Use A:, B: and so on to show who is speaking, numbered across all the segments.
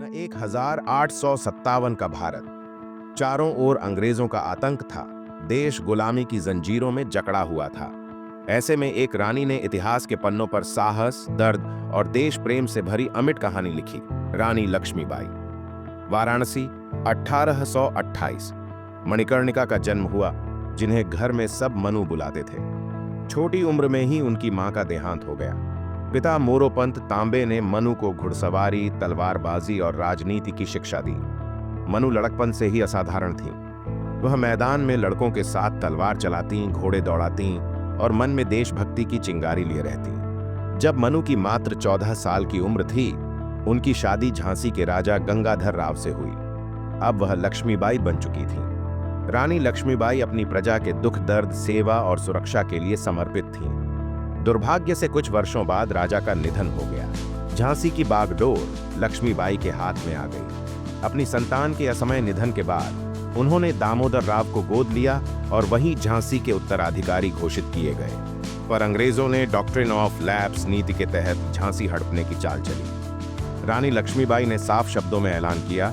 A: 1857 का भारत चारों ओर अंग्रेजों का आतंक था। देश गुलामी की जंजीरों में जकड़ा हुआ था। ऐसे में एक रानी ने इतिहास के पन्नों पर साहस, दर्द और देश प्रेम से भरी अमिट कहानी लिखी। रानी लक्ष्मीबाई। वाराणसी 1828 मणिकर्णिका का जन्म हुआ, जिन्हें घर में सब मनु बुलाते थे। छोटी उम्र में ही उनकी मां का देहांत हो गया। पिता मोरोपंत तांबे ने मनु को घुड़सवारी, तलवारबाजी और राजनीति की शिक्षा दी। मनु लड़कपन से ही असाधारण थी। वह मैदान में लड़कों के साथ तलवार चलाती, घोड़े दौड़ाती और मन में देशभक्ति की चिंगारी लिए रहती। जब मनु की मात्र 14 साल की उम्र थी, उनकी शादी झांसी के राजा गंगाधर राव से हुई। अब वह लक्ष्मीबाई बन चुकी थी। रानी लक्ष्मीबाई अपनी प्रजा के दुख दर्द, सेवा और सुरक्षा के लिए समर्पित थीं। दुर्भाग्य से कुछ वर्षों बाद राजा का निधन हो गया। झांसी की बागडोर लक्ष्मीबाई के हाथ में आ गई। अपनी संतान के असमय निधन के बाद उन्होंने दामोदर राव को गोद लिया और वहीं झांसी के उत्तराधिकारी घोषित किए गए। पर अंग्रेजों ने डॉक्ट्रिन ऑफ लैप्स नीति के तहत झांसी हड़पने की चाल चली। रानी लक्ष्मीबाई ने साफ शब्दों में ऐलान किया,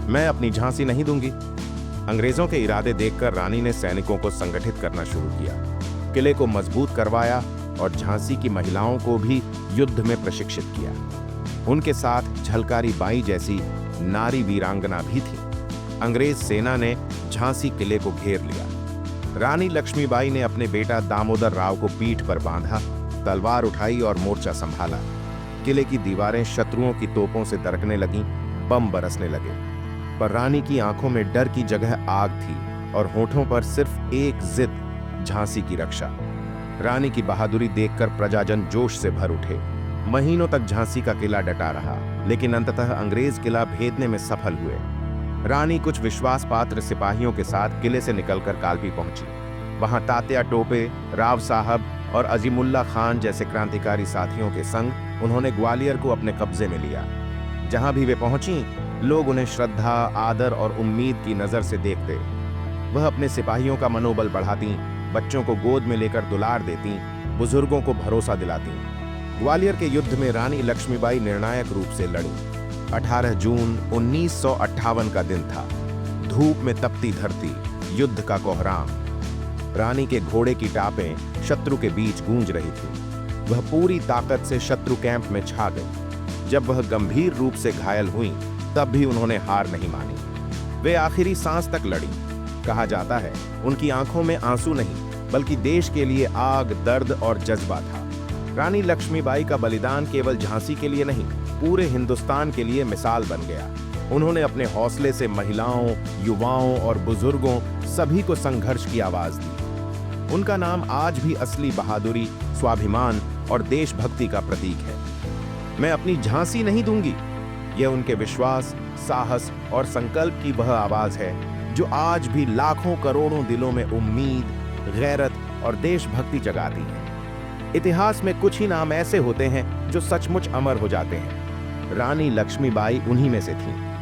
A: मैं अपनी झांसी नहीं दूंगी। अंग्रेजों के इरादे देखकर रानी ने सैनिकों को संगठित करना शुरू किया, किले को मजबूत करवाया और झांसी की महिलाओं को भी युद्ध में प्रशिक्षित किया। उनके साथ झलकारी बाई जैसी नारी वीरांगना भी थी। अंग्रेज सेना ने झांसी किले को घेर लिया। रानी लक्ष्मीबाई ने अपने बेटा दामोदर राव को पीठ पर बांधा, तलवार उठाई और मोर्चा संभाला। किले की दीवारें शत्रुओं की तोपों से दरकने लगीं, बम बरसने लगे। पर रानी की आंखों में डर की जगह आग थी और होठों पर सिर्फ एक जिद, झांसी की रक्षा। रानी की बहादुरी देखकर प्रजाजन जोश से भर उठे। महीनों तक झांसी का किला डटा रहा, लेकिन अंततः अंग्रेज किला भेदने में सफल हुए। रानी कुछ विश्वास पात्र सिपाहियों के साथ किले से निकलकर कालपी पहुंची। वहां तात्या टोपे, राव साहब और अजीमुल्ला खान जैसे क्रांतिकारी साथियों के संग उन्होंने ग्वालियर को अपने कब्जे में लिया। जहां भी वे पहुंची, लोग उन्हें श्रद्धा, आदर और उम्मीद की नजर से देखते। वह अपने सिपाहियों का मनोबल बढ़ाती, बच्चों को गोद में लेकर दुलार देती, बुजुर्गों को भरोसा दिलाती। ग्वालियर के युद्ध में रानी लक्ष्मीबाई निर्णायक रूप से लड़ी। 18 जून 1958 का दिन था। धूप में तपती धरती, युद्ध का कोहराम। रानी के घोड़े की टापें शत्रु के बीच गूंज रही थी। वह पूरी ताकत से शत्रु कैंप में छा गई। जब वह गंभीर रूप से घायल हुई, तब भी उन्होंने हार नहीं मानी। वे आखिरी सांस तक लड़ी। कहा जाता है, उनकी आंखों में आंसू नहीं, बल्कि देश के लिए आग, दर्द और जज्बा था। रानी लक्ष्मीबाई का बलिदान केवल झांसी के लिए नहीं, पूरे हिंदुस्तान के लिए मिसाल बन गया। उन्होंने अपने हौसले से महिलाओं, युवाओं और बुजुर्गों सभी को संघर्ष की आवाज दी। उनका नाम आज भी असली बहादुरी, स्वाभिमान और देशभक्ति का प्रतीक है। मैं अपनी झांसी नहीं दूंगी, यह उनके विश्वास, साहस और संकल्प की वह आवाज है जो आज भी लाखों करोड़ों दिलों में उम्मीद, गैरत और देशभक्ति जगाती है। इतिहास में कुछ ही नाम ऐसे होते हैं जो सचमुच अमर हो जाते हैं। रानी लक्ष्मीबाई उन्हीं में से थीं।